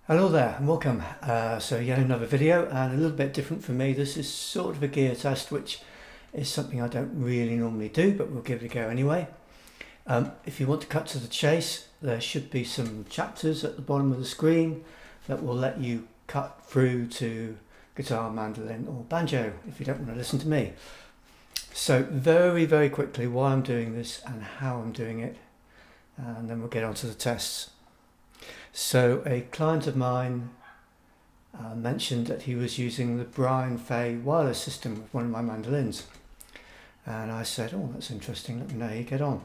Hello there and welcome. So yet another video, and a little bit different for me. This is sort of a gear test, which is something I don't really normally do, but we'll give it a go anyway. If you want to cut to the chase, there should be some chapters at the bottom of the screen that will let you cut through to guitar, mandolin or banjo if you don't want to listen to me. So very quickly why I'm doing this and how I'm doing it, and then we'll get on to the tests. So a client of mine mentioned that he was using the BrianFay Wireless system with one of my mandolins, and I said, oh, that's interesting, let me know how you get on.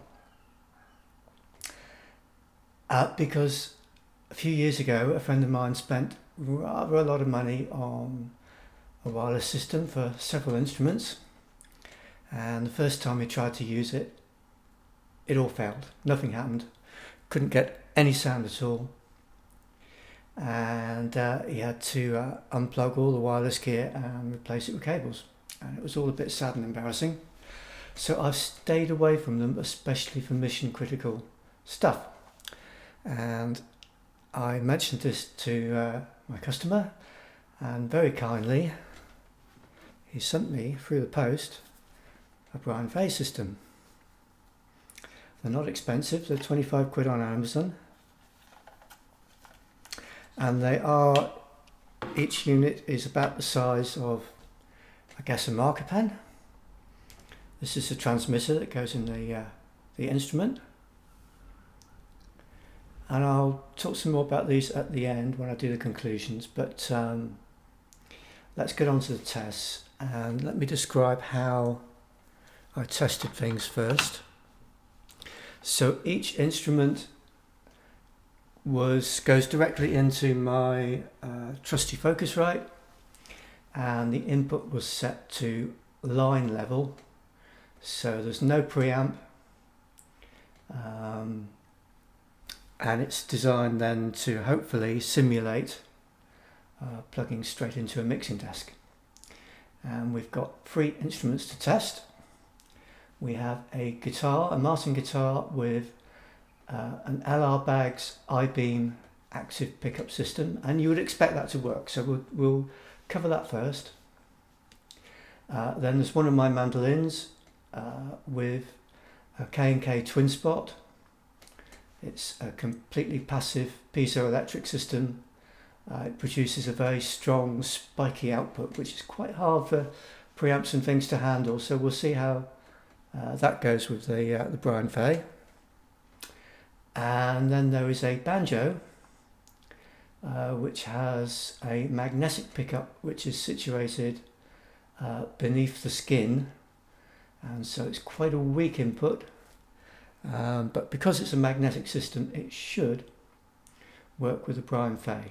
Because a few years ago a friend of mine spent rather a lot of money on a wireless system for several instruments, and the first time he tried to use it, it all failed. Nothing happened, couldn't get any sound at all. And he had to unplug all the wireless gear and replace it with cables, and it was all a bit sad and embarrassing. So I've stayed away from them, especially for mission critical stuff. And I mentioned this to my customer, and very kindly he sent me through the post a BrianFay system. They're not expensive, they're 25 quid on Amazon. And they are, each unit is about the size of, I guess, a marker pen. This is a transmitter that goes in the instrument. And I'll talk some more about these at the end when I do the conclusions, but let's get on to the tests, and let me describe how I tested things first. So each instrument goes directly into my trusty Focusrite, and the input was set to line level, so there's no preamp, and it's designed then to hopefully simulate plugging straight into a mixing desk. And we've got 3 instruments to test. We have a guitar, a Martin guitar with an LR Baggs I-beam active pickup system, and you would expect that to work, so we'll cover that first. Then there's one of my mandolins with a K&K twin spot. It's a completely passive piezoelectric system. It produces a very strong spiky output, which is quite hard for preamps and things to handle, so we'll see how that goes with the BrianFay. And then there is a banjo, which has a magnetic pickup which is situated beneath the skin, and so it's quite a weak input, but because it's a magnetic system it should work with the BrianFay.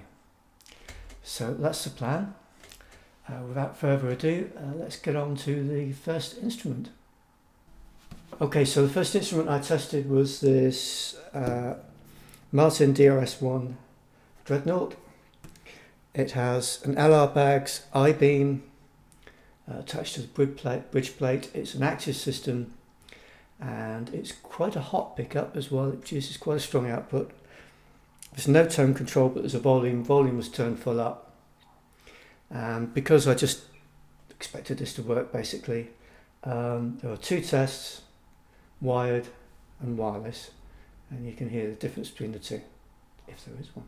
So that's the plan. Without further ado, let's get on to the first instrument. Okay, so the first instrument I tested was this Martin DRS-1 Dreadnought. It has an LR Baggs I-beam attached to the bridge plate. It's an active system, and it's quite a hot pickup as well. It produces quite a strong output. There's no tone control, but there's a volume. Volume was turned full up. And because I just expected this to work basically, there are 2 tests, wired and wireless, and you can hear the difference between the 2, if there is one.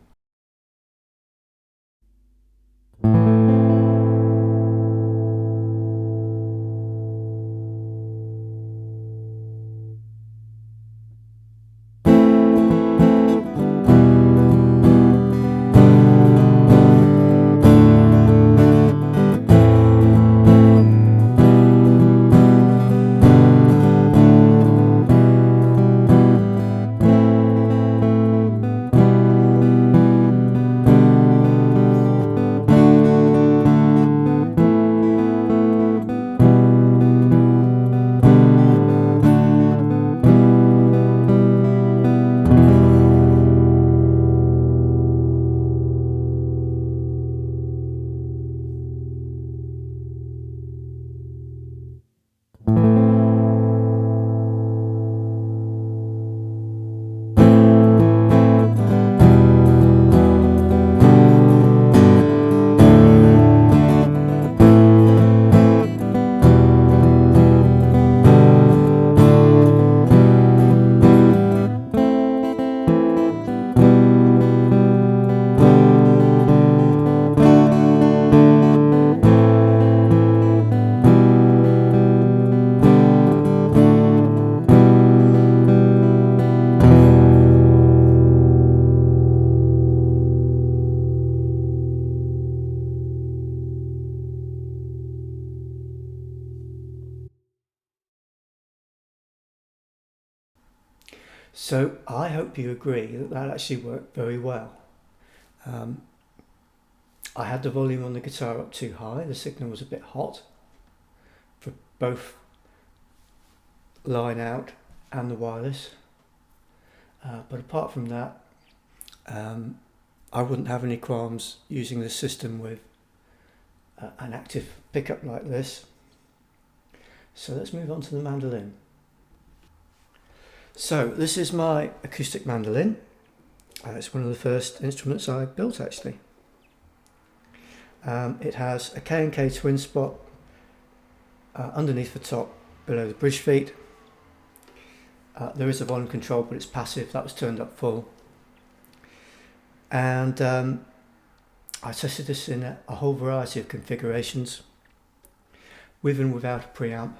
So I hope you agree that that actually worked very well. I had the volume on the guitar up too high, the signal was a bit hot for both line out and the wireless. But apart from that, I wouldn't have any qualms using this system with an active pickup like this. So let's move on to the mandolin. So this is my acoustic mandolin. It's one of the first instruments I built actually. It has a K&K twin spot underneath the top below the bridge feet. There is a volume control, but it's passive. That was turned up full. And I tested this in a whole variety of configurations, with and without a preamp.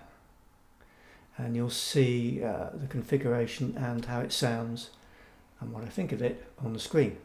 And you'll see the configuration and how it sounds and what I think of it on the screen.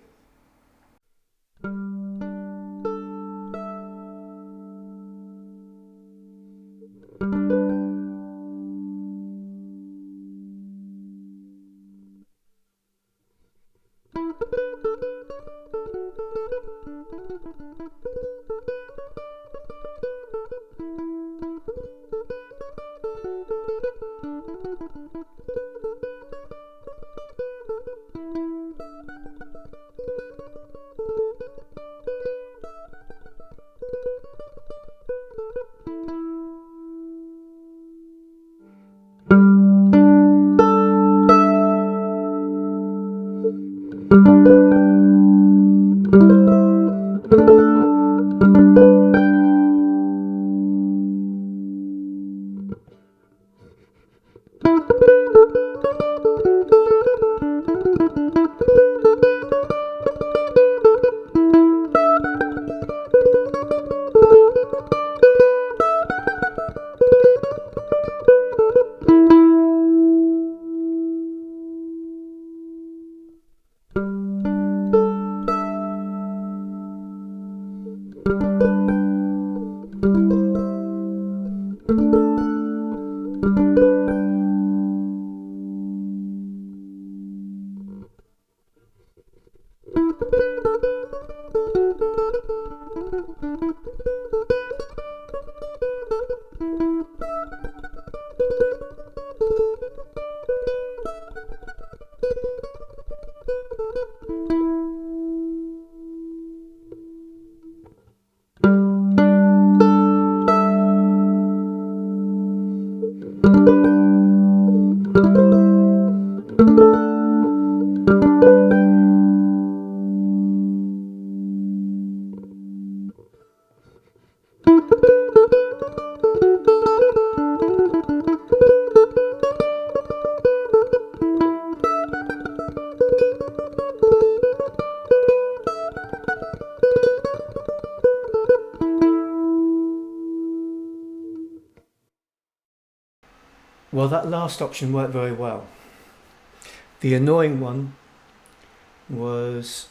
Well, that last option worked very well. The annoying one was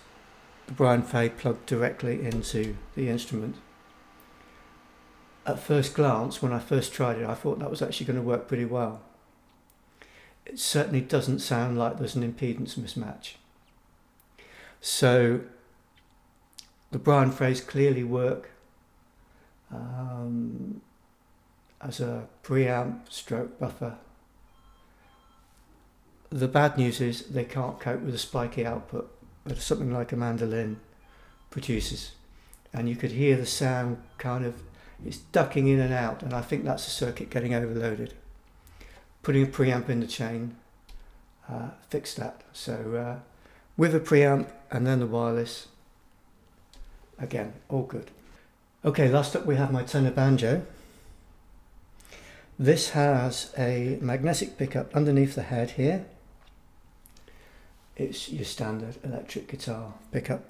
the BrianFay plugged directly into the instrument. At first glance, when I first tried it, I thought that was actually going to work pretty well. It certainly doesn't sound like there's an impedance mismatch. So the BrianFays clearly work as a preamp stroke buffer. The bad news is they can't cope with the spiky output that something like a mandolin produces, and you could hear the sound kind of, it's ducking in and out, and I think that's the circuit getting overloaded. Putting a preamp in the chain fixed that. So with a preamp and then the wireless, again, all good. Okay, last up we have my tenor banjo. This has a magnetic pickup underneath the head here. It's your standard electric guitar pickup.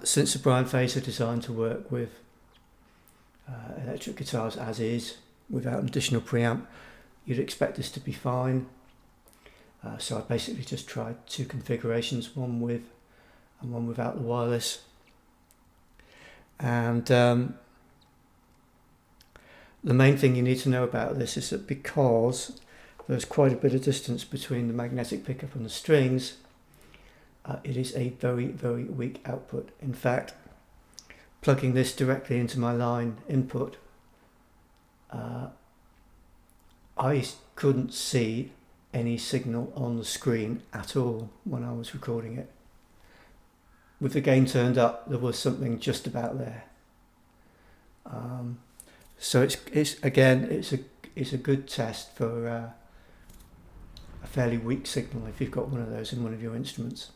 Since the BrianFays are designed to work with electric guitars as is, without an additional preamp, you'd expect this to be fine. So I basically just tried two configurations, one with and one without the wireless. And the main thing you need to know about this is that because there's quite a bit of distance between the magnetic pickup and the strings, it is a very, very weak output. In fact, plugging this directly into my line input, I couldn't see any signal on the screen at all when I was recording it. With the gain turned up, there was something just about there. So it's a good test for a fairly weak signal if you've got one of those in one of your instruments.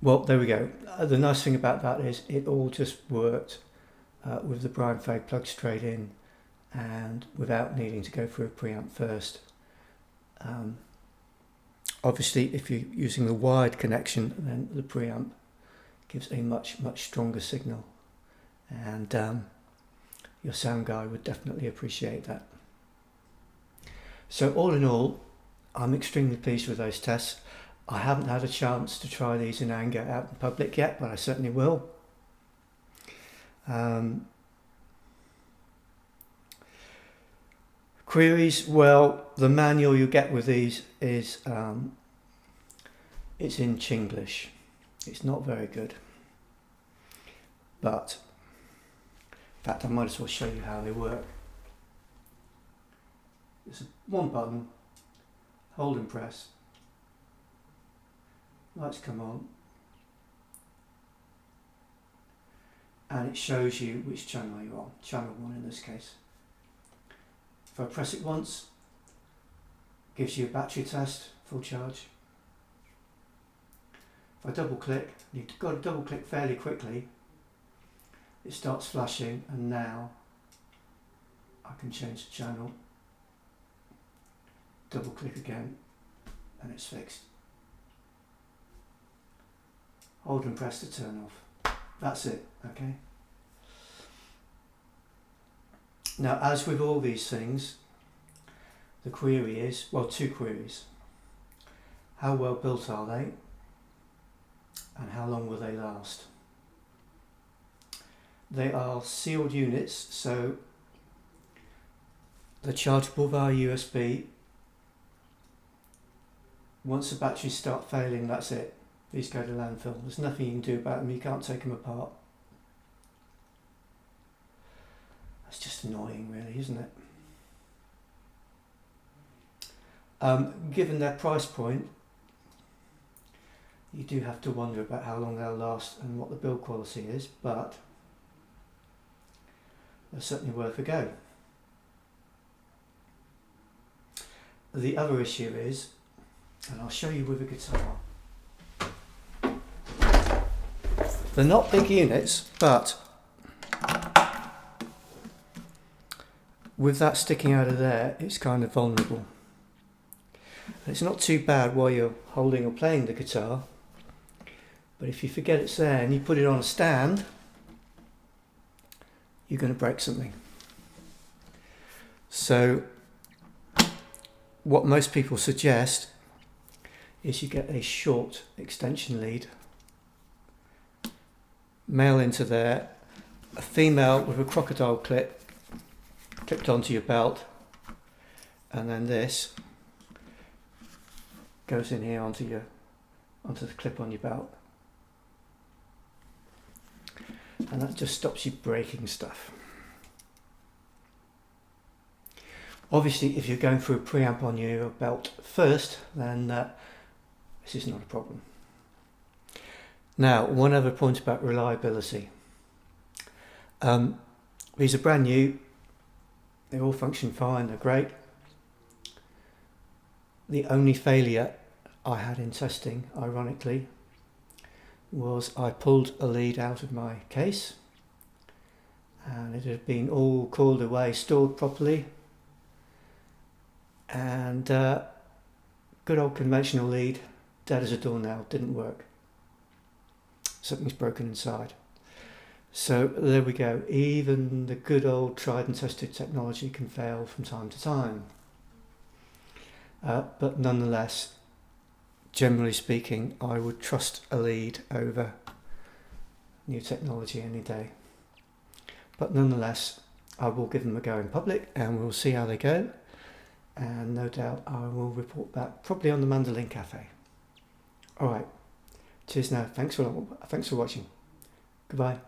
Well, there we go. The nice thing about that is it all just worked with the BrianFay plug straight in and without needing to go through a preamp first. Obviously, if you're using the wired connection, then the preamp gives a much stronger signal, and your sound guy would definitely appreciate that. So all in all, I'm extremely pleased with those tests. I haven't had a chance to try these in anger out in public yet, but I certainly will. Queries, well, the manual you get with these is it's in Chinglish. It's not very good, but in fact I might as well show you how they work. There's one button, hold and press, lights come on, and it shows you which channel you're on, channel 1 in this case. If I press it once, it gives you a battery test, full charge. If I double click, you've got to double click fairly quickly, it starts flashing, and now I can change the channel. Double click again and it's fixed. Hold and press to turn off. That's it, okay? Now, as with all these things, the query is, well, two queries. How well built are they? And how long will they last? They are sealed units, so they're chargeable via USB, once the batteries start failing, that's it. These go to landfill. There's nothing you can do about them. You can't take them apart. That's just annoying, really, isn't it? Given their price point, you do have to wonder about how long they'll last and what the build quality is, but they're certainly worth a go. The other issue is, and I'll show you with a guitar, they're not big units, but with that sticking out of there, it's kind of vulnerable. It's not too bad while you're holding or playing the guitar, but if you forget it's there and you put it on a stand, you're going to break something. So what most people suggest is you get a short extension lead, male into there, a female with a crocodile clip clipped onto your belt, and then this goes in here onto the clip on your belt, and that just stops you breaking stuff. Obviously, if you're going through a preamp on your belt first, then this is not a problem. Now, one other point about reliability. These are brand new. They all function fine. They're great. The only failure I had in testing, ironically, was I pulled a lead out of my case, and it had been all coiled away, stored properly, and good old conventional lead, dead as a doornail, didn't work. Something's broken inside. So there we go. Even the good old tried and tested technology can fail from time to time. But nonetheless, generally speaking, I would trust a lead over new technology any day. But nonetheless, I will give them a go in public and we'll see how they go. And no doubt I will report back, probably on the Mandolin Cafe. Alright, cheers now. Thanks for watching. Goodbye.